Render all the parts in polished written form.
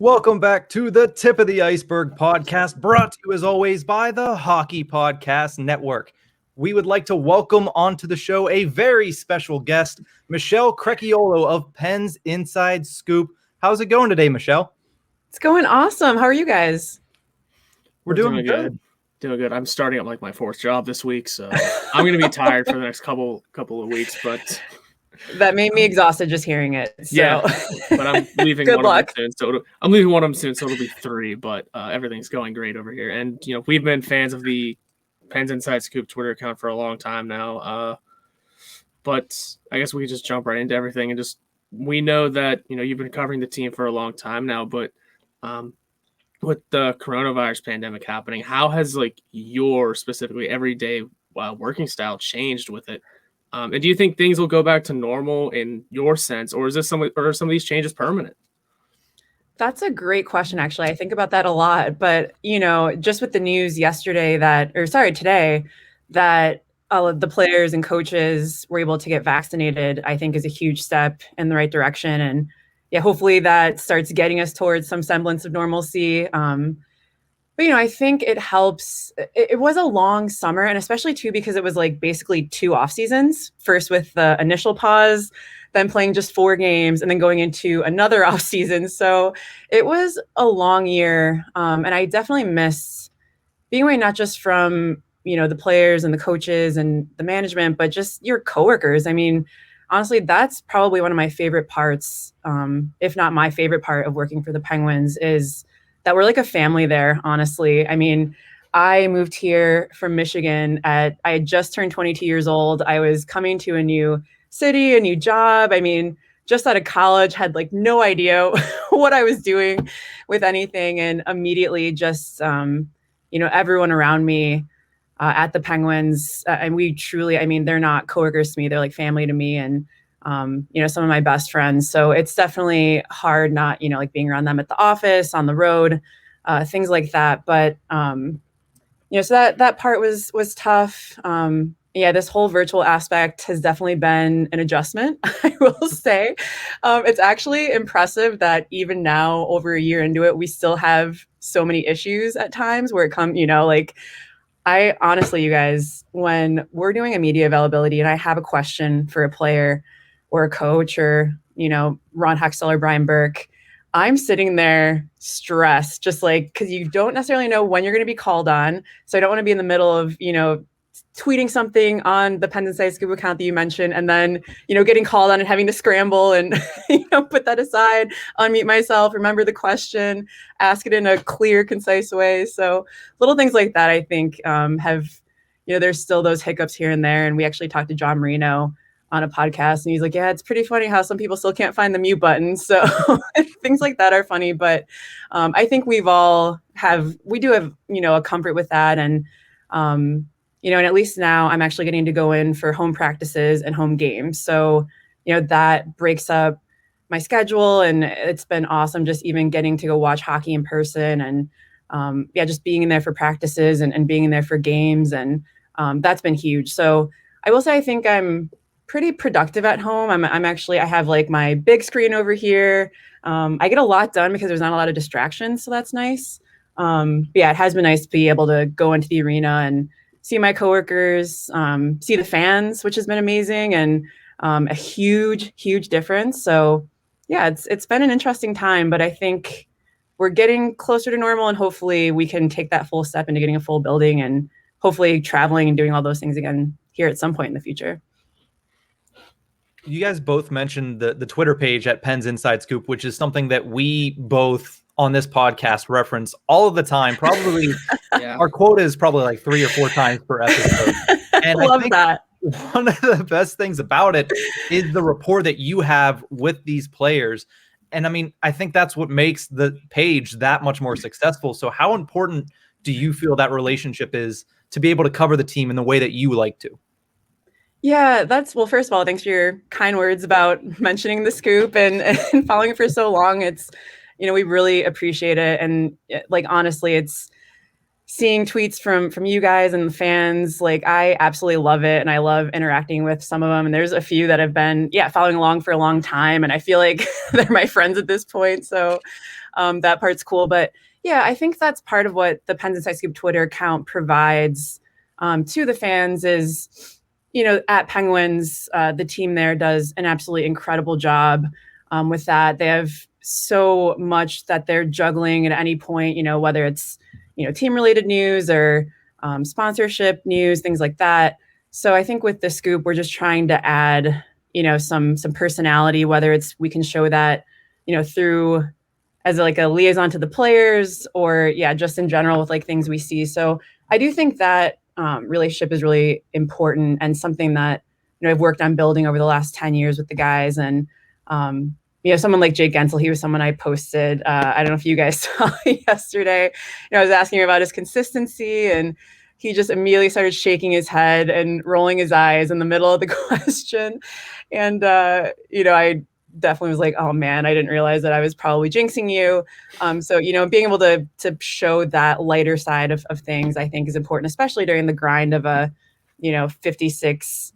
Welcome back to the Tip of the Ice-Burgh podcast, brought to you as always by the Hockey Podcast Network. We would like to welcome onto the show a very special guest, Michelle Crechiolo of Pens Inside Scoop. How's it going today, Michelle? It's going awesome. How are you guys? We're doing good. Doing good. I'm starting up like my fourth job this week, so I'm going to be tired for the next couple of weeks, but that made me exhausted just hearing it. So. Yeah, but I'm leaving Good one luck. of them soon. So I'm leaving one of them soon, so it'll be 3. But everything's going great over here, and we've been fans of the Pens Inside Scoop Twitter account for a long time now. But I guess we could just jump right into everything, and we know that you've been covering the team for a long time now, but with the coronavirus pandemic happening, how has your specifically everyday working style changed with it? And do you think things will go back to normal in your sense, or are some of these changes permanent? That's a great question, actually. I think about that a lot. But, just with the news today, that the players and coaches were able to get vaccinated, I think is a huge step in the right direction. And yeah, hopefully that starts getting us towards some semblance of normalcy. But, I think it helps. It was a long summer, and especially too, because it was basically 2 off seasons, first with the initial pause, then playing just 4 games, and then going into another off season. So it was a long year. And I definitely miss being away, not just from, the players and the coaches and the management, but just your coworkers. I mean, honestly, that's probably one of my favorite parts, if not my favorite part of working for the Penguins, is that we're like a family there, honestly. I mean, I moved here from Michigan I had just turned 22 years old. I was coming to a new city, a new job. I mean, just out of college, had no idea what I was doing with anything. And immediately just, everyone around me at the Penguins, and we truly, they're not coworkers to me. They're like family to me. And some of my best friends. So it's definitely hard not, being around them at the office, on the road, things like that. But, so that part was tough. This whole virtual aspect has definitely been an adjustment, I will say. It's actually impressive that even now, over a year into it, we still have so many issues at times where it comes, I honestly, you guys, when we're doing a media availability and I have a question for a player or a coach or, Ron Hextall or Brian Burke, I'm sitting there stressed, just because you don't necessarily know when you're going to be called on. So I don't want to be in the middle of, tweeting something on the Pens Inside Scoop account that you mentioned, and then, getting called on and having to scramble and, put that aside, unmute myself, remember the question, ask it in a clear, concise way. So little things like that, I think, have, there's still those hiccups here and there. And we actually talked to John Marino on a podcast, and he's like, yeah, it's pretty funny how some people still can't find the mute button. So things like that are funny, but I think we do have, a comfort with that. And, and at least now I'm actually getting to go in for home practices and home games. So, that breaks up my schedule, and it's been awesome just even getting to go watch hockey in person, and just being in there for practices and being in there for games. And that's been huge. So I will say, I think I'm pretty productive at home. I have my big screen over here. I get a lot done because there's not a lot of distractions. So that's nice. It has been nice to be able to go into the arena and see my coworkers, see the fans, which has been amazing, and a huge, huge difference. So yeah, it's been an interesting time, but I think we're getting closer to normal, and hopefully we can take that full step into getting a full building and hopefully traveling and doing all those things again here at some point in the future. You guys both mentioned the Twitter page at Pens Inside Scoop, which is something that we both on this podcast reference all of the time. Probably our quota is probably 3 or 4 times per episode. And I think that. One of the best things about it is the rapport that you have with these players. And I think that's what makes the page that much more successful. So how important do you feel that relationship is to be able to cover the team in the way that you like to? Yeah, well, first of all, thanks for your kind words about mentioning the Scoop and following it for so long. It's, we really appreciate it. And honestly, it's seeing tweets from you guys and the fans. I absolutely love it. And I love interacting with some of them. And there's a few that have been, following along for a long time. And I feel like they're my friends at this point. So that part's cool. But yeah, I think that's part of what the Pens Inside Scoop Twitter account provides to the fans is, at Penguins, the team there does an absolutely incredible job with that. They have so much that they're juggling at any point, whether it's, team related news or sponsorship news, things like that. So I think with the Scoop, we're just trying to add, some personality, whether it's we can show that, through as like a liaison to the players or just in general with like things we see. So I do think that relationship is really important and something that, I've worked on building over the last 10 years with the guys. And, someone like Jake Gensel, he was someone I posted. I don't know if you guys saw yesterday. I was asking him about his consistency and he just immediately started shaking his head and rolling his eyes in the middle of the question. And, I definitely was like, oh man, I didn't realize that I was probably jinxing you. So, being able to show that lighter side of things, I think is important, especially during the grind of a, 56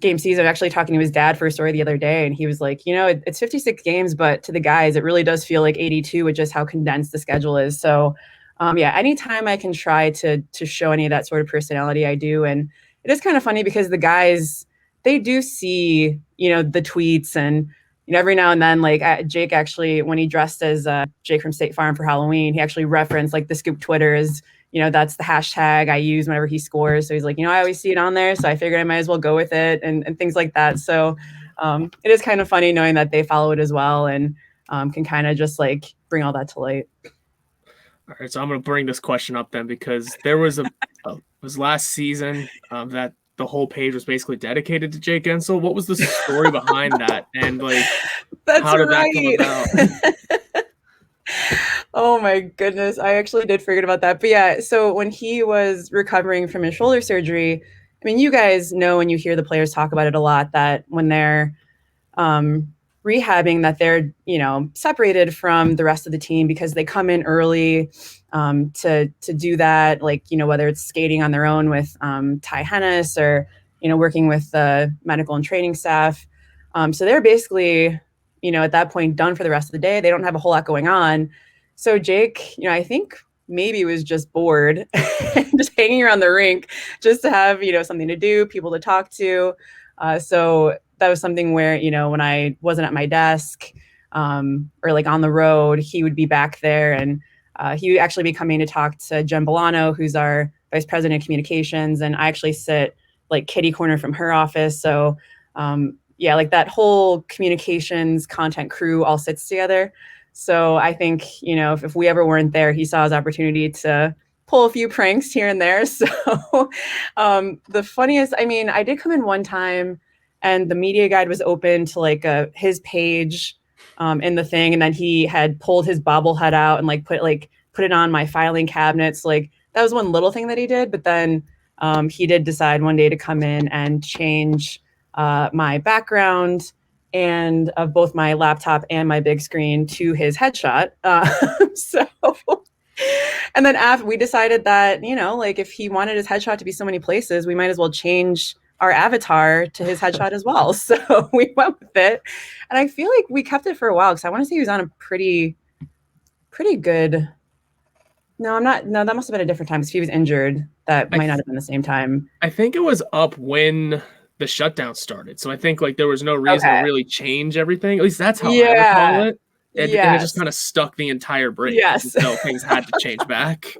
game season. I'm actually talking to his dad for a story the other day, and he was like, it's 56 games, but to the guys, it really does feel like 82 with just how condensed the schedule is. So, anytime I can try to show any of that sort of personality, I do. And it is kind of funny because the guys, they do see, the tweets and, every now and then, like Jake actually, when he dressed as Jake from State Farm for Halloween, he actually referenced like the Scoop Twitter is, that's the hashtag I use whenever he scores. So he's like, I always see it on there. So I figured I might as well go with it and things like that. So it is kind of funny knowing that they follow it as well and can kind of just like bring all that to light. All right, so I'm going to bring this question up then because there was was last season that the whole page was basically dedicated to Jake Gensel. What was the story behind that? And like, how did that come about? Oh my goodness. I actually did forget about that. But yeah, so when he was recovering from his shoulder surgery, I mean, you guys know when you hear the players talk about it a lot that when they're rehabbing that they're, separated from the rest of the team because they come in early to do that, like, whether it's skating on their own with Ty Hennis or, working with the medical and training staff. So they're basically, at that point done for the rest of the day. They don't have a whole lot going on. So Jake, I think maybe was just bored, just hanging around the rink just to have, something to do, people to talk to. So that was something where, when I wasn't at my desk or like on the road, he would be back there and he would actually be coming to talk to Jen Bolano, who's our vice president of communications. And I actually sit like kitty corner from her office. So like that whole communications content crew all sits together. So I think, if we ever weren't there, he saw his opportunity to pull a few pranks here and there. So the funniest, I did come in one time and the media guide was open to like his page in the thing. And then he had pulled his bobblehead out and like put it on my filing cabinets. Like that was one little thing that he did. But then he did decide one day to come in and change my background and of both my laptop and my big screen to his headshot. And then after we decided that, like if he wanted his headshot to be so many places, we might as well change our avatar to his headshot as well. So we went with it. And I feel like we kept it for a while because I want to say he was on a pretty good. No, that must have been a different time because he was injured. That might not have been the same time. I think it was up when the shutdown started. So I think like there was no reason to really change everything. At least that's how I recall it. And it just kind of stuck the entire break. Yes. So things had to change back.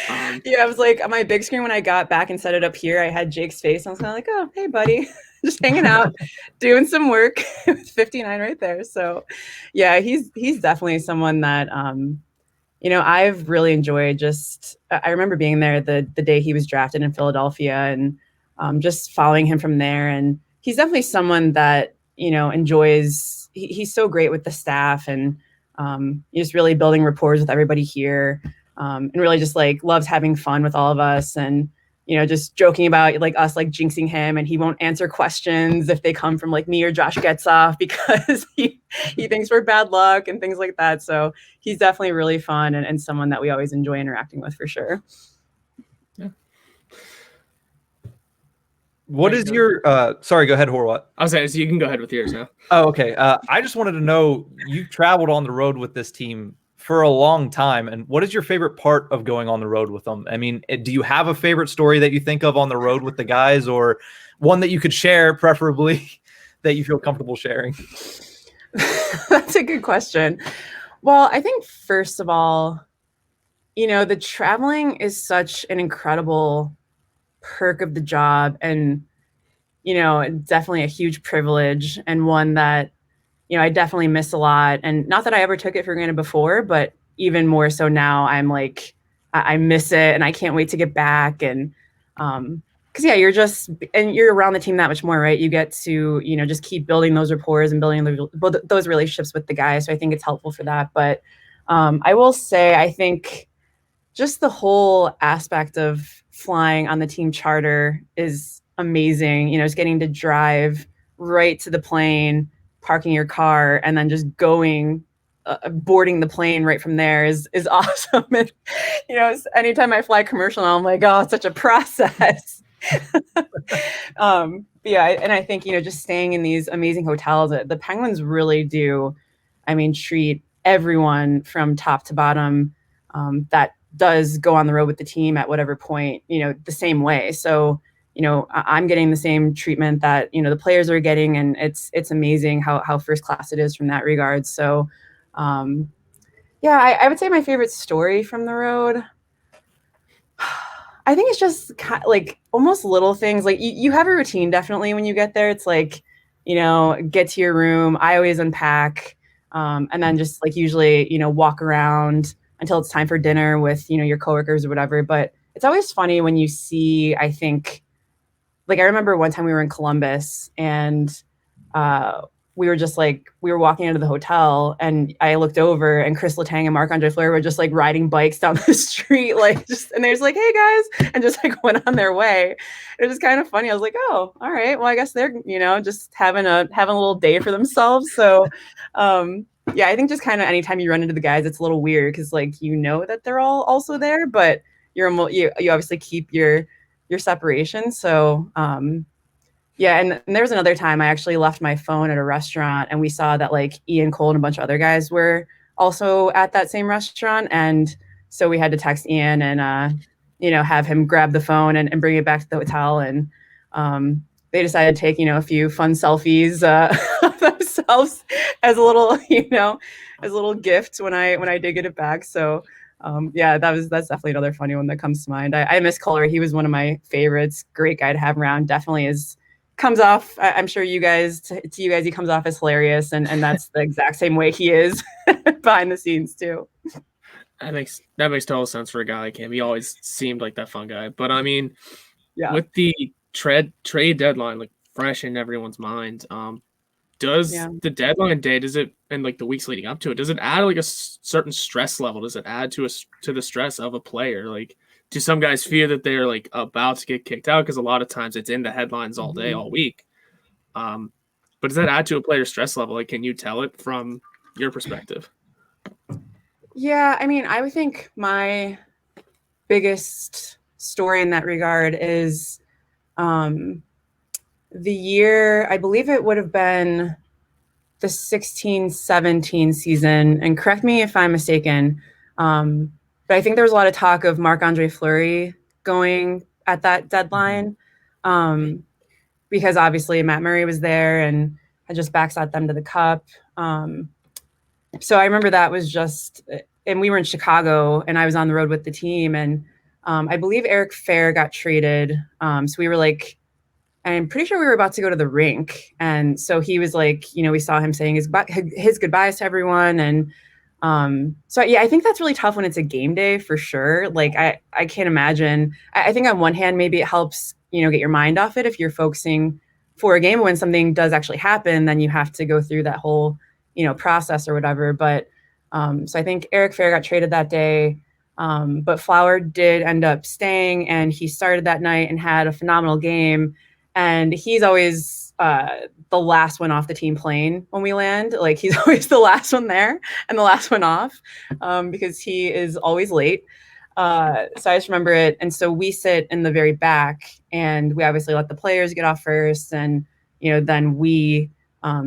I was like on my big screen when I got back and set it up here, I had Jake's face. I was kind of like, oh, hey, buddy. Just hanging out, doing some work with 59 right there. So yeah, he's definitely someone that, I've really enjoyed I remember being there the day he was drafted in Philadelphia and just following him from there. And he's definitely someone that, enjoys, he's so great with the staff and just really building rapport with everybody here and really just like loves having fun with all of us and, just joking about like us, like jinxing him and he won't answer questions if they come from like me or Josh Getzoff because he thinks we're bad luck and things like that. So he's definitely really fun and someone that we always enjoy interacting with for sure. Yeah. What is your sorry, go ahead, Horwat. I was saying, so you can go ahead with yours now. Oh, okay. I just wanted to know, you've traveled on the road with this team for a long time, and what is your favorite part of going on the road with them? I mean, do you have a favorite story that you think of on the road with the guys, or one that you could share, preferably, that you feel comfortable sharing? That's a good question. Well, I think first of all, the traveling is such an incredible perk of the job, and definitely a huge privilege, and one that I definitely miss a lot. And not that I ever took it for granted before, but even more so now, I'm like, I miss it and I can't wait to get back. And because you're around the team that much more, right? You get to just keep building those rapports and building those relationships with the guys. So I think it's helpful for that. But I will say, I think just the whole aspect of flying on the team charter is amazing. Just getting to drive right to the plane, parking your car, and then just going boarding the plane right from there is awesome. And anytime I fly commercial now, I'm like, oh, it's such a process. And I think just staying in these amazing hotels, the Penguins really do, treat everyone from top to bottom that does go on the road with the team at whatever point, the same way. So I'm getting the same treatment that the players are getting, and it's amazing how first class it is from that regard. So I would say my favorite story from the road, I think it's just kind of like almost little things. Like you have a routine definitely when you get there. It's like get to your room. I always unpack, and then just like usually walk around until it's time for dinner with your coworkers or whatever. But it's always funny when you see, I think, like I remember one time we were in Columbus, and we were walking into the hotel, and I looked over, and Chris Letang and Marc-Andre Fleury were just like riding bikes down the street, and they're just like, "Hey guys," and just like went on their way. It was kind of funny. I was like, "Oh, all right. Well, I guess they're just having a little day for themselves." So, I think just kind of anytime you run into the guys, it's a little weird because like that they're all also there, but you obviously keep your separation. So and there was another time I actually left my phone at a restaurant, and we saw that like Ian Cole and a bunch of other guys were also at that same restaurant, and so we had to text Ian and have him grab the phone and bring it back to the hotel. And they decided to take a few fun selfies of themselves as a little gift when I did get it back. So that's definitely another funny one that comes to mind. I miss Kohler. He was one of my favorites. Great guy to have around. Definitely comes off, I'm sure to you guys, he comes off as hilarious, and that's the exact same way he is behind the scenes too. That makes total sense for a guy like him. He always seemed like that fun guy. But I mean, with the trade deadline like fresh in everyone's mind, does the deadline day, and like the weeks leading up to it, does it add like a certain stress level? Does it add to the stress of a player? Like, do some guys fear that they're like about to get kicked out? Because a lot of times it's in the headlines all day, all week. But does that add to a player's stress level? Like, can you tell it from your perspective? Yeah, I would think my biggest story in that regard is the year, I believe it would have been the 16-17 season, and correct me if I'm mistaken, but I think there was a lot of talk of Marc-Andre Fleury going at that deadline, because obviously Matt Murray was there and had just backshot them to the cup. So I remember that was just, and we were in Chicago, and I was on the road with the team, and I believe Eric Fehr got traded. So we were like, I'm pretty sure we were about to go to the rink. And so he was like, we saw him saying his goodbyes to everyone. And I think that's really tough when it's a game day for sure. Like I can't imagine. I think on one hand, maybe it helps, get your mind off it if you're focusing for a game. When something does actually happen, then you have to go through that whole, process or whatever. But so I think Eric Fehr got traded that day. But Flower did end up staying, and he started that night and had a phenomenal game. And he's always the last one off the team plane when we land. Like he's always the last one there and the last one off, because he is always late. So I just remember it. And so we sit in the very back, and we obviously let the players get off first, and then we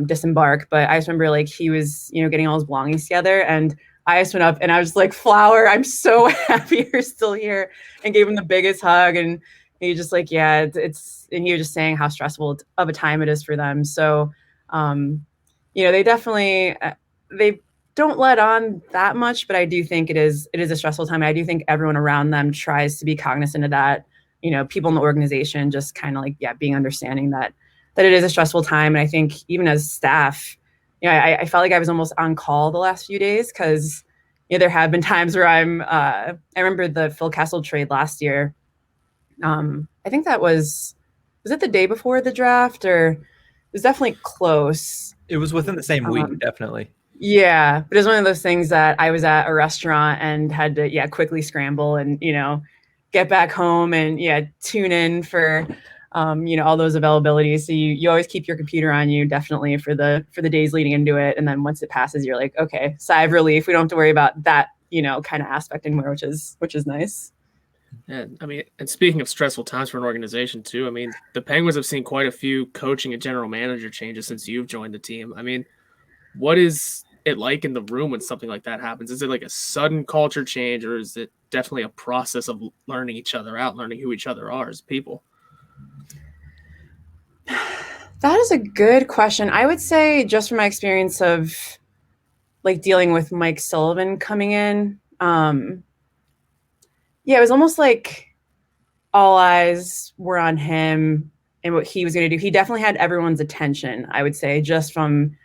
disembark. But I just remember like he was getting all his belongings together, and I just went up and I was like, Flower, I'm so happy you're still here, and gave him the biggest hug. And he just like, yeah, it's and he was just saying how stressful of a time it is for them. So they definitely they don't let on that much, but I do think it is a stressful time. And I do think everyone around them tries to be cognizant of that. People in the organization just kind of like, being understanding that it is a stressful time. And I think even as staff, I felt like I was almost on call the last few days because there have been times where I remember the Phil Kessel trade last year. I think that was it the day before the draft, or it was definitely close. It was within the same week, definitely. Yeah, but it was one of those things that I was at a restaurant and had to quickly scramble and get back home and tune in for all those availabilities. So you always keep your computer on you, definitely for the days leading into it, and then once it passes, you're like, okay, sigh of relief. We don't have to worry about that kind of aspect anymore, which is nice. And speaking of stressful times for an organization too, the Penguins have seen quite a few coaching and general manager changes since you've joined the team. What is it like in the room when something like that happens? Is it like a sudden culture change, or is it definitely a process of learning each other out, learning who each other are as people? That is a good question. I would say, just from my experience of like dealing with Mike Sullivan coming in, it was almost like all eyes were on him and what he was going to do. He definitely had everyone's attention, I would say, just from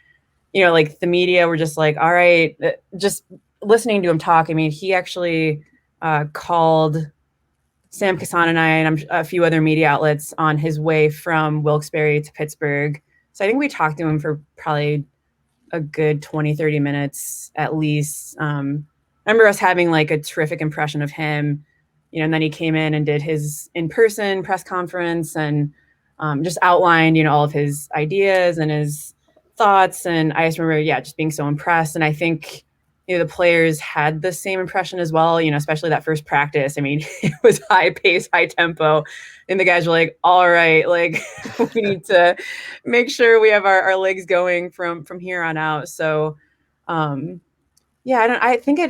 like the media were just like, all right, just listening to him talk. He actually called Sam Kassan and I and a few other media outlets on his way from Wilkes-Barre to Pittsburgh. So I think we talked to him for probably a good 20, 30 minutes at least. I remember us having like a terrific impression of him, and then he came in and did his in-person press conference and just outlined, all of his ideas and his thoughts. And I just remember, just being so impressed. And I think, the players had the same impression as well, especially that first practice. It was high pace, high tempo. And the guys were like, all right, like we need to make sure we have our legs going from here on out. So, I think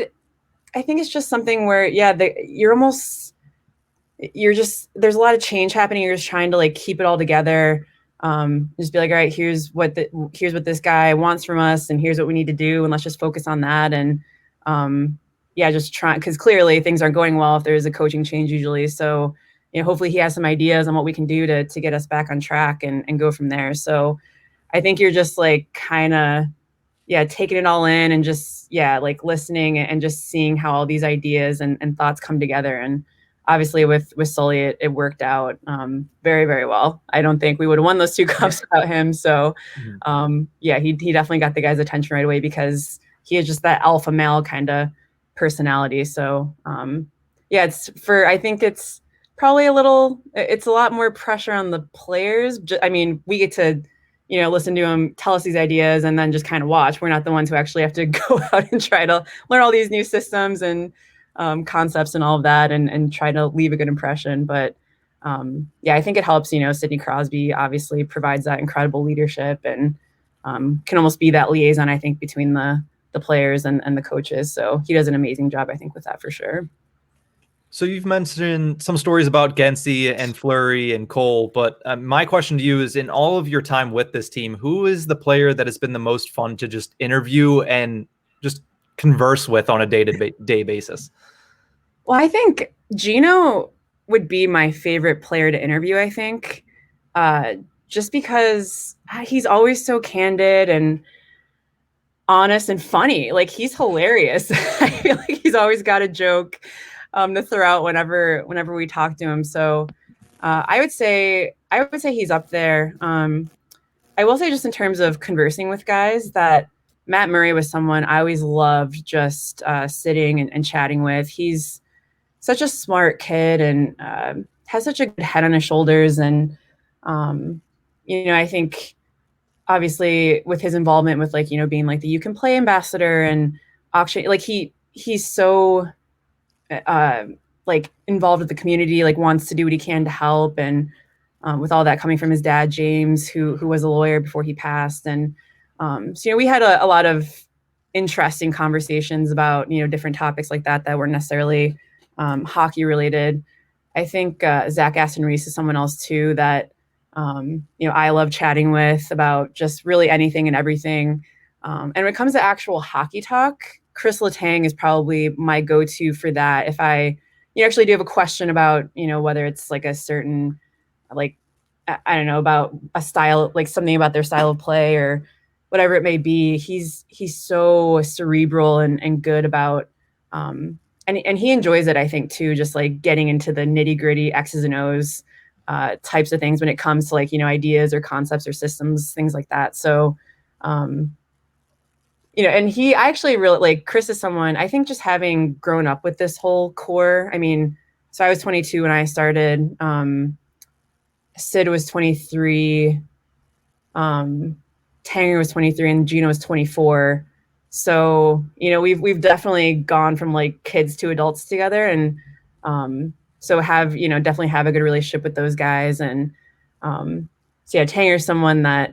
it's just something where, there's a lot of change happening. You're just trying to like keep it all together. Just be like, all right, here's what this guy wants from us, and here's what we need to do, and let's just focus on that. And just try, because clearly things aren't going well if there's a coaching change usually. So hopefully he has some ideas on what we can do to get us back on track and go from there. So I think you're just like kind of taking it all in and just like listening and just seeing how all these ideas and thoughts come together. And obviously with Sully, it worked out very, very well. I don't think we would have won those 2 cups without him. So he definitely got the guys' attention right away because he is just that alpha male kind of personality. So I think it's probably it's a lot more pressure on the players. We get to, listen to him tell us these ideas and then just kind of watch. We're not the ones who actually have to go out and try to learn all these new systems and concepts and all of that and try to leave a good impression. But I think it helps, Sidney Crosby obviously provides that incredible leadership and can almost be that liaison, I think, between the players and the coaches. So he does an amazing job, I think, with that for sure. So you've mentioned some stories about Gensey and Fleury and Cole, but my question to you is, in all of your time with this team, who is the player that has been the most fun to just interview and just converse with on a day-to-day basis? Well, I think Gino would be my favorite player to interview, I think, just because he's always so candid and honest and funny. Like, he's hilarious. I feel like he's always got a joke to throw out whenever we talk to him. So I would say he's up there. I will say, just in terms of conversing with guys, that Matt Murray was someone I always loved just sitting and chatting with. He's such a smart kid and has such a good head on his shoulders. And, I think obviously with his involvement with being like the You Can Play ambassador and auction, like he's so like involved with the community, like wants to do what he can to help. And with all that coming from his dad, James, who was a lawyer before he passed. And so, we had a lot of interesting conversations about, different topics like that weren't necessarily hockey related. I think Zach Aston Reese is someone else too that, I love chatting with about just really anything and everything. And when it comes to actual hockey talk, Chris Letang is probably my go-to for that. If I actually do have a question about, whether it's like a certain, like, I don't know, about a style, like something about their style of play or whatever it may be, he's so cerebral and good about, and he enjoys it, I think, too, just like getting into the nitty gritty X's and O's types of things when it comes to like, ideas or concepts or systems, things like that. So, and I actually really like Chris is someone, I think, just having grown up with this whole core. I mean, so I was 22 when I started. Sid was 23. Tanger was 23 and Gino was 24. So, we've definitely gone from like kids to adults together. And so definitely have a good relationship with those guys. And so yeah, Tanger's someone that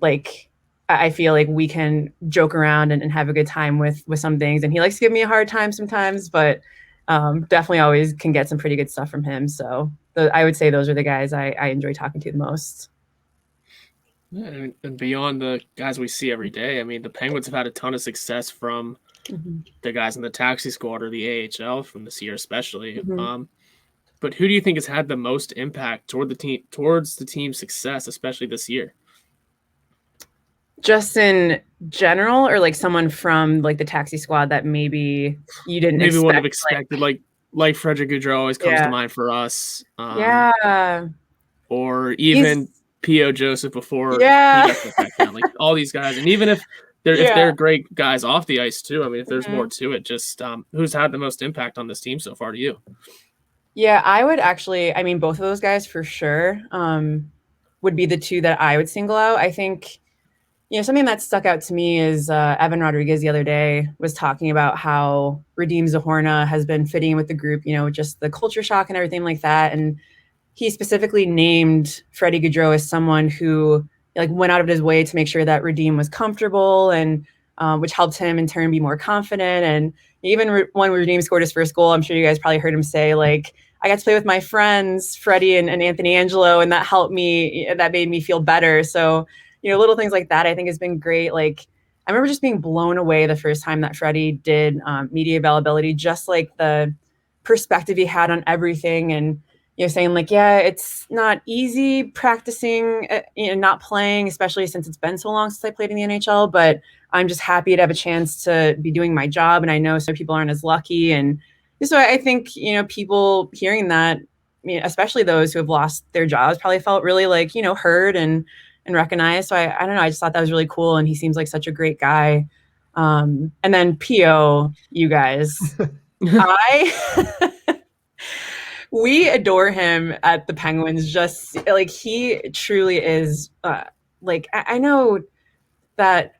like, I feel like we can joke around and have a good time with some things. And he likes to give me a hard time sometimes, but definitely always can get some pretty good stuff from him. So I would say those are the guys I enjoy talking to the most. Yeah, and beyond the guys we see every day, I mean, the Penguins have had a ton of success from the guys in the taxi squad or the AHL from this year especially. Mm-hmm. But who do you think has had the most impact towards the team's success, especially this year? Just in general, or like someone from like the taxi squad that maybe you didn't wouldn't have expected, like Frederick Gaudreau always comes to mind for us. Or even P.O. Joseph before he got the back down. Like all these guys, and even if they're great guys off the ice too. I mean, if there's more to it, just who's had the most impact on this team so far to you? Yeah, I would actually. I mean, both of those guys for sure would be the two that I would single out. I think. Something that stuck out to me is Evan Rodriguez the other day was talking about how Radim Zohorna has been fitting in with the group, just the culture shock and everything like that. And he specifically named Freddie Gaudreau as someone who like went out of his way to make sure that Radim was comfortable and which helped him in turn be more confident. And even when Radim scored his first goal, I'm sure you guys probably heard him say like, I got to play with my friends, Freddie and Anthony Angelo, and that helped me, that made me feel better. So little things like that, I think has been great. Like, I remember just being blown away the first time that Freddie did media availability, just like the perspective he had on everything. And, saying like, yeah, it's not easy practicing, not playing, especially since it's been so long since I played in the NHL, but I'm just happy to have a chance to be doing my job. And I know some people aren't as lucky. And so I think, people hearing that, especially those who have lost their jobs probably felt really like, heard and recognized. So I don't know. I just thought that was really cool. And he seems like such a great guy. And then P.O., you guys, we adore him at the Penguins. Just like he truly is like, I know that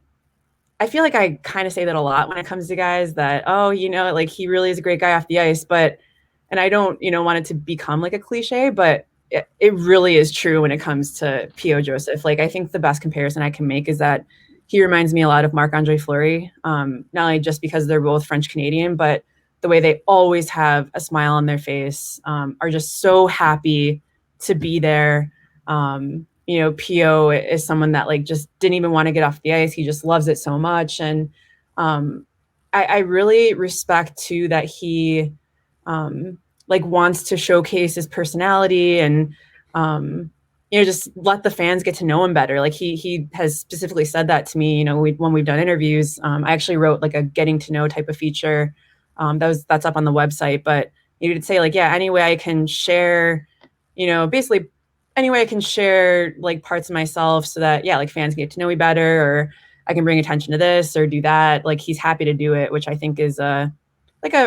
I feel like I kind of say that a lot when it comes to guys that, like he really is a great guy off the ice, and I don't, want it to become like a cliche, but it really is true when it comes to P.O. Joseph. Like, I think the best comparison I can make is that he reminds me a lot of Marc-Andre Fleury, not only just because they're both French-Canadian, but the way they always have a smile on their face, are just so happy to be there. P.O. is someone that like just didn't even want to get off the ice. He just loves it so much. And I really respect too that he like wants to showcase his personality and, just let the fans get to know him better. Like he has specifically said that to me, when we've done interviews. I actually wrote like a getting to know type of feature. That's up on the website, but you could say like, yeah, any way I can share, basically any way I can share like parts of myself so that, yeah, like fans can get to know me better, or I can bring attention to this or do that. Like he's happy to do it, which I think is a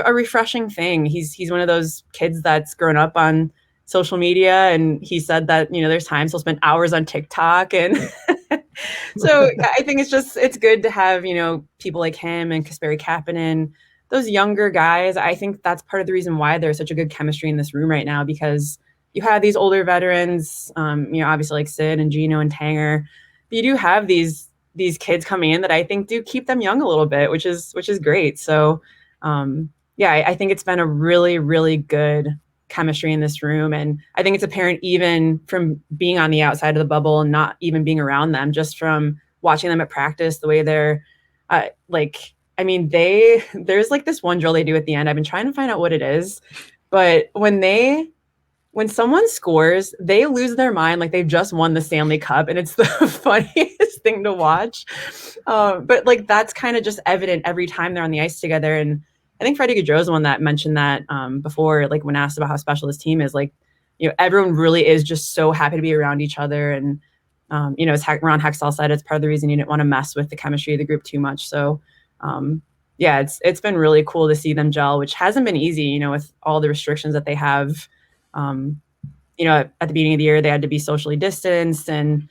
refreshing thing. He's one of those kids that's grown up on social media, and he said that, there's times he'll spend hours on TikTok. And so I think it's good to have, people like him and Kasperi Kapanen those younger guys, I think that's part of the reason why there's such a good chemistry in this room right now, because you have these older veterans, obviously like Sid and Gino and Tanger, but you do have these kids coming in that I think do keep them young a little bit, which is great. So, I think it's been a really, really good chemistry in this room. And I think it's apparent even from being on the outside of the bubble and not even being around them, just from watching them at practice, the way they're there's like this one drill they do at the end. I've been trying to find out what it is, but when someone scores, they lose their mind like they've just won the Stanley Cup, and it's the funniest thing to watch. But like that's kind of just evident every time they're on the ice together. And I think Freddie Gaudreau's the one that mentioned that before, like when asked about how special this team is, like, everyone really is just so happy to be around each other. And, as Ron Hextall said, it's part of the reason you didn't want to mess with the chemistry of the group too much. So, it's been really cool to see them gel, which hasn't been easy, with all the restrictions that they have. At the beginning of the year, they had to be socially distanced and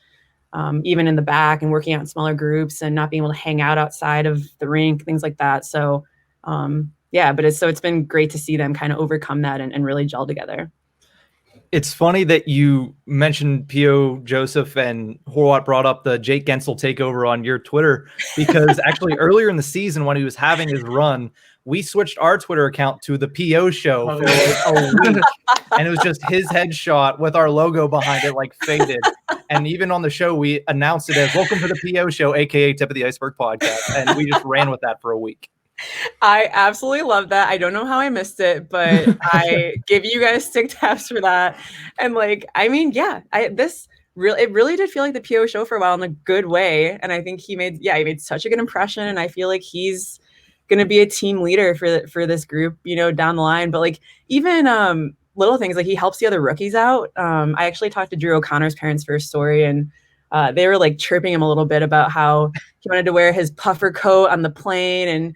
even in the back and working out in smaller groups and not being able to hang out outside of the rink, things like that. So, but it's been great to see them kind of overcome that and really gel together. It's funny that you mentioned P.O. Joseph and Horwat brought up the Jake Gensel takeover on your Twitter, because actually earlier in the season when he was having his run, we switched our Twitter account to the P.O. show for like a week, and it was just his headshot with our logo behind it, like faded. And even on the show, we announced it as "Welcome to the P.O. show," aka Tip of the Ice-Burgh podcast, and we just ran with that for a week. I absolutely love that. I don't know how I missed it, but I give you guys stick taps for that. And it really did feel like the PO show for a while in a good way. And I think he made such a good impression. And I feel like he's going to be a team leader for this group, down the line. But like even little things, like he helps the other rookies out. I actually talked to Drew O'Connor's parents for a story, and they were like chirping him a little bit about how he wanted to wear his puffer coat on the plane and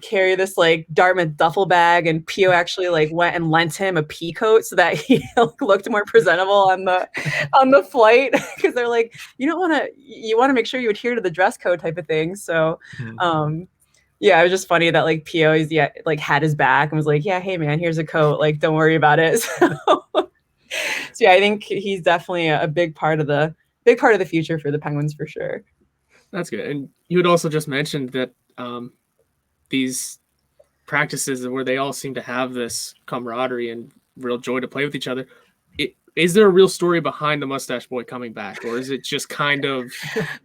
carry this like Dartmouth duffel bag, and Pio actually like went and lent him a pea coat so that he looked more presentable on the flight, because they're like, you want to make sure you adhere to the dress code type of thing. So it was just funny that like Pio had his back and was like, yeah, hey man, here's a coat, like don't worry about it. So I think he's definitely a big part of the future for the Penguins for sure. That's good. And you had also just mentioned that these practices where they all seem to have this camaraderie and real joy to play with each other. Is there a real story behind the Mustache Boy coming back, or is it just kind of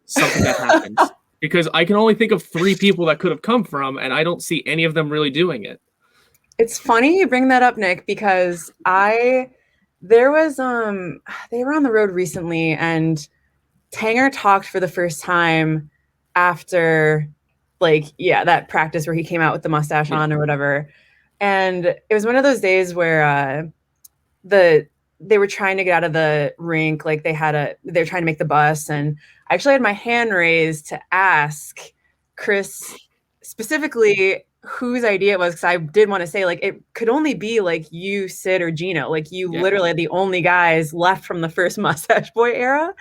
something that happens? Because I can only think of 3 people that could have come from, and I don't see any of them really doing it. It's funny you bring that up, Nick, because they were on the road recently, and Tanger talked for the first time after that practice where he came out with the mustache on or whatever. And it was one of those days where they were trying to get out of the rink. Like they're trying to make the bus. And I actually had my hand raised to ask Chris specifically whose idea it was, because I did want to say like it could only be like you, Sid, or Gino. Like you literally are the only guys left from the first Mustache Boy era.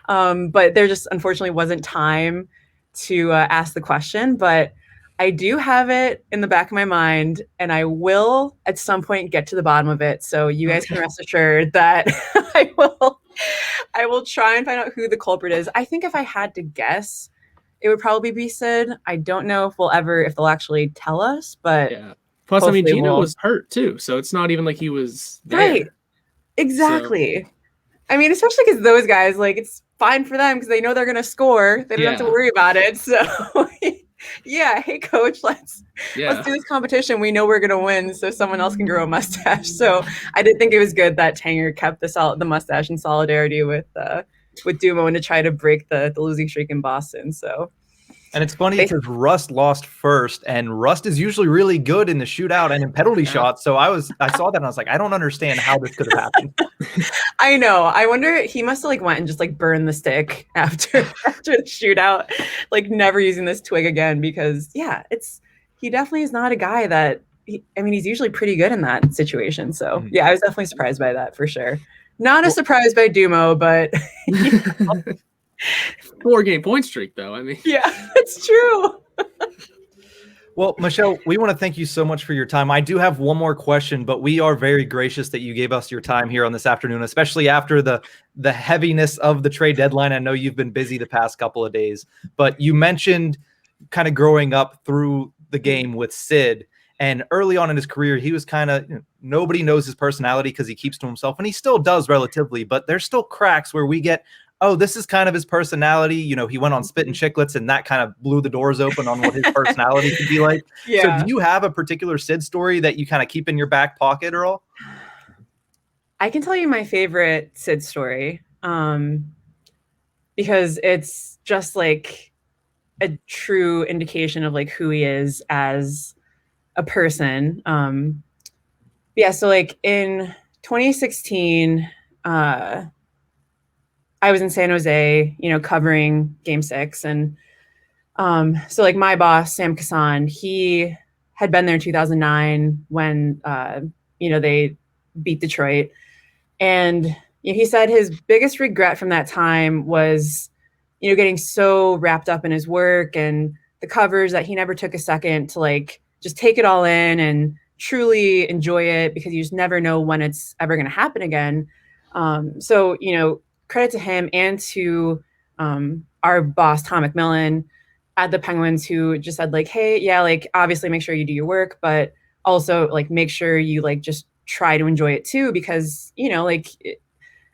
But there just unfortunately wasn't time to ask the question, but I do have it in the back of my mind, and I will at some point get to the bottom of it. So you guys can rest assured that I will try and find out who the culprit is. I think if I had to guess, it would probably be Sid. I don't know if they'll actually tell us, but Plus, I mean, Gino was hurt too, so it's not even like he was there. Right. Exactly. So. I mean, especially because those guys, like, it's fine for them because they know they're going to score. They don't have to worry about it. So, hey, coach, let's do this competition. We know we're going to win, so someone else can grow a mustache. So I did think it was good that Tanger kept the mustache in solidarity with Dumo and to try to break the losing streak in Boston. So. And it's funny because Rust lost first, and Rust is usually really good in the shootout and in penalty shots. So I saw that and I was like, I don't understand how this could have happened. I know. I wonder, he must have went and just burned the stick after the shootout, never using this twig again, because he definitely is not a guy that he's usually pretty good in that situation. So I was definitely surprised by that for sure. Not as surprised by Dumo, but 4-game point streak, though. I mean, yeah, it's true. Well, Michelle, we want to thank you so much for your time. I do have one more question, but we are very gracious that you gave us your time here on this afternoon, especially after the heaviness of the trade deadline. I know you've been busy the past couple of days, but you mentioned kind of growing up through the game with Sid. And early on in his career, he was kind of, nobody knows his personality because he keeps to himself, and he still does relatively, but there's still cracks where we get, oh, this is kind of his personality. He went on Spit and Chicklets, and that kind of blew the doors open on what his personality could be like. Yeah. So do you have a particular Sid story that you kind of keep in your back pocket or all? I can tell you my favorite Sid story, because it's just like a true indication of like who he is as a person. Yeah, so like in 2016, I was in San Jose, covering Game 6, and so like my boss, Sam Kassan, he had been there in 2009 when they beat Detroit, and he said his biggest regret from that time was getting so wrapped up in his work and the covers that he never took a second to like just take it all in and truly enjoy it, because you just never know when it's ever going to happen again. So credit to him and to our boss, Tom McMillan at the Penguins, who just said like, hey, yeah, like obviously make sure you do your work, but also like make sure you like just try to enjoy it too, because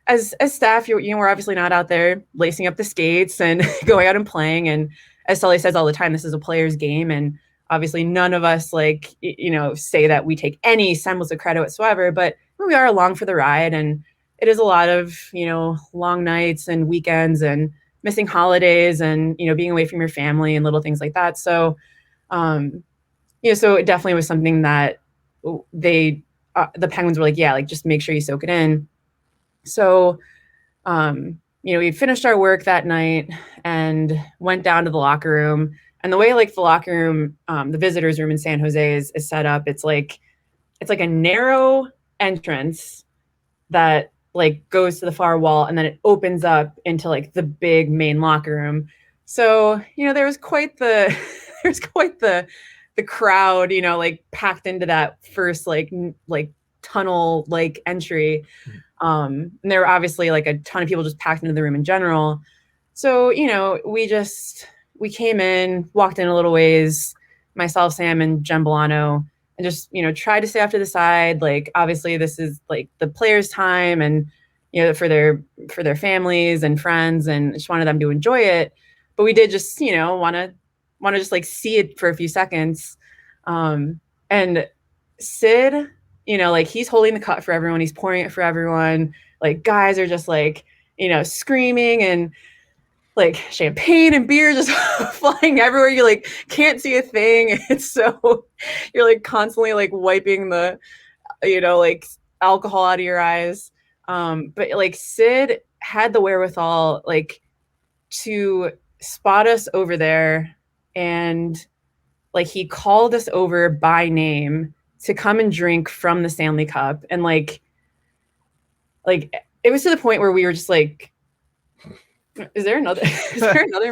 as staff, we're obviously not out there lacing up the skates and going out and playing. And as Sully says all the time, this is a player's game, and obviously none of us say that we take any semblance of credit whatsoever, but we are along for the ride, and it is a lot of long nights and weekends and missing holidays and being away from your family and little things like that. So so it definitely was something that the Penguins were like, yeah, like just make sure you soak it in. So we finished our work that night and went down to the locker room. And the way like the locker room, the visitors room in San Jose is set up, it's like a narrow entrance that like goes to the far wall, and then it opens up into like the big main locker room. So there was quite the crowd, like packed into that first like tunnel like entry. And there were obviously like a ton of people just packed into the room in general. So we came in, walked in a little ways, myself, Sam, and Jen Bolano, and just, tried to stay off to the side. Like, obviously this is like the players' time and, for their families and friends, and just wanted them to enjoy it. But we did just, want to just like see it for a few seconds. And Sid, like he's holding the cup for everyone. He's pouring it for everyone. Like guys are just like, screaming, and like champagne and beer just flying everywhere. You like can't see a thing. It's so you're like constantly like wiping the, like alcohol out of your eyes. But like Sid had the wherewithal like to spot us over there, and like he called us over by name to come and drink from the Stanley Cup. And like it was to the point where we were just like, is there another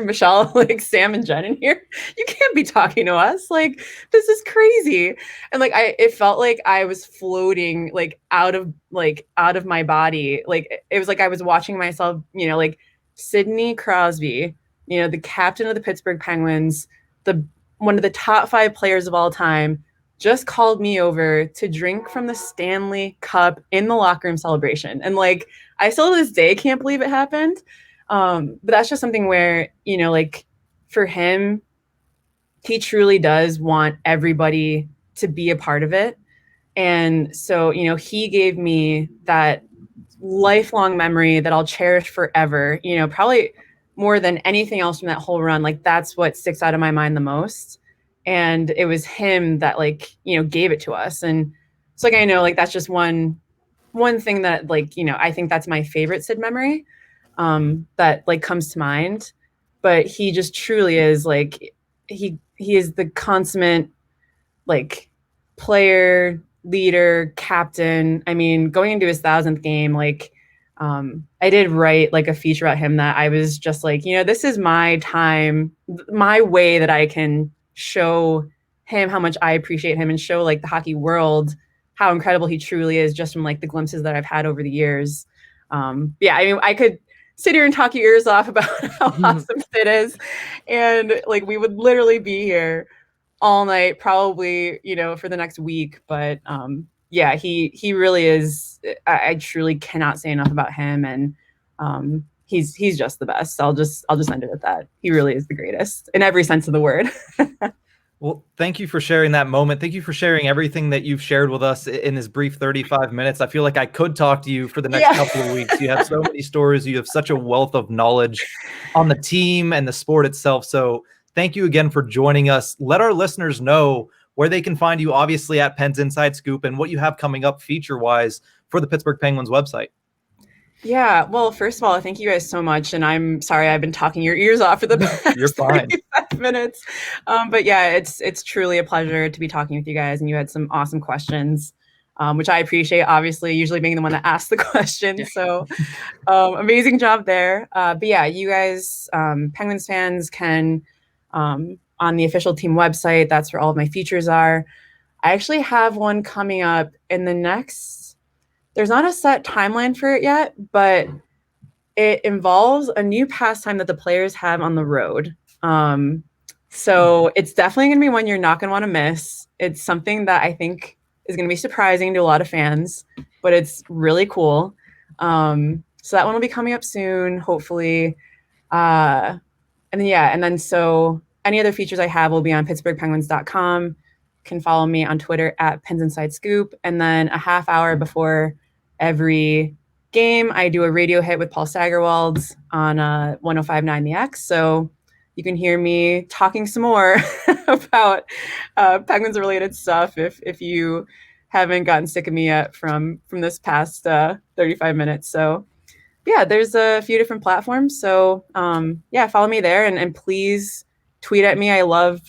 Michelle, like Sam and Jen in here? You can't be talking to us. Like, this is crazy. And like, it felt like I was floating like out of my body. Like, it was like I was watching myself, like Sidney Crosby, the captain of the Pittsburgh Penguins, one of the top 5 players of all time, just called me over to drink from the Stanley Cup in the locker room celebration. And like, I still to this day can't believe it happened. But that's just something where, like for him, he truly does want everybody to be a part of it. And so, he gave me that lifelong memory that I'll cherish forever, probably more than anything else from that whole run. Like that's what sticks out of my mind the most. And it was him that like, gave it to us. And so like, I know like that's just one thing that like, I think that's my favorite Sid memory. That like comes to mind, but he just truly is like, he is the consummate like player, leader, captain. I mean, going into his 1,000th game, like, I did write like a feature about him that I was just like, this is my time, my way that I can show him how much I appreciate him and show like the hockey world how incredible he truly is just from like the glimpses that I've had over the years. Yeah, I mean, I could sit here and talk your ears off about how awesome it is. And like, we would literally be here all night, probably, you know, for the next week. But yeah, he really is. I truly cannot say enough about him. And he's just the best. I'll just end it at that. He really is the greatest in every sense of the word. Well, thank you for sharing that moment. Thank you for sharing everything that you've shared with us in this brief 35 minutes. I feel like I could talk to you for the next couple of weeks. You have so many stories. You have such a wealth of knowledge on the team and the sport itself. So thank you again for joining us. Let our listeners know where they can find you, obviously, at Pens Inside Scoop, and what you have coming up feature-wise for the Pittsburgh Penguins website. Yeah, well, first of all, thank you guys so much. And I'm sorry I've been talking your ears off for the past You're fine. 35 minutes. But yeah, it's truly a pleasure to be talking with you guys. And you had some awesome questions, which I appreciate, obviously, usually being the one that asks the questions. So amazing job there. But yeah, you guys, Penguins fans, can, on the official team website, that's where all of my features are. I actually have one coming up in the next... There's not a set timeline for it yet, but it involves a new pastime that the players have on the road. So it's definitely going to be one you're not going to want to miss. It's something that I think is going to be surprising to a lot of fans, but it's really cool. So that one will be coming up soon, hopefully. And then so any other features I have will be on pittsburghpenguins.com. Can follow me on Twitter at Pens Inside Scoop. And then a half hour before every game, I do a radio hit with Paul Sagerwald on 105.9 The X. So you can hear me talking some more about Penguins related stuff if you haven't gotten sick of me yet from this past 35 minutes. So yeah, there's a few different platforms. So yeah, follow me there and please tweet at me. I love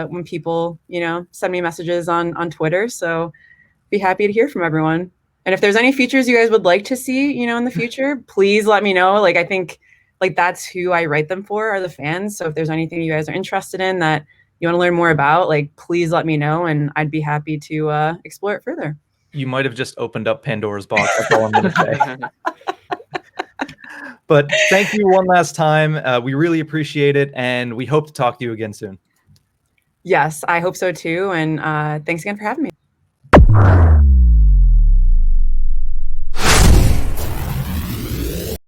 when people, you know, send me messages on Twitter. So be happy to hear from everyone. And if there's any features you guys would like to see, you know, in the future, please let me know. Like, I think like that's who I write them for, are the fans. So if there's anything you guys are interested in that you want to learn more about, like, please let me know and I'd be happy to explore it further. You might have just opened up Pandora's box. That's all I'm going to say. But thank you one last time. We really appreciate it. And we hope to talk to you again soon. Yes, I hope so too. And thanks again for having me.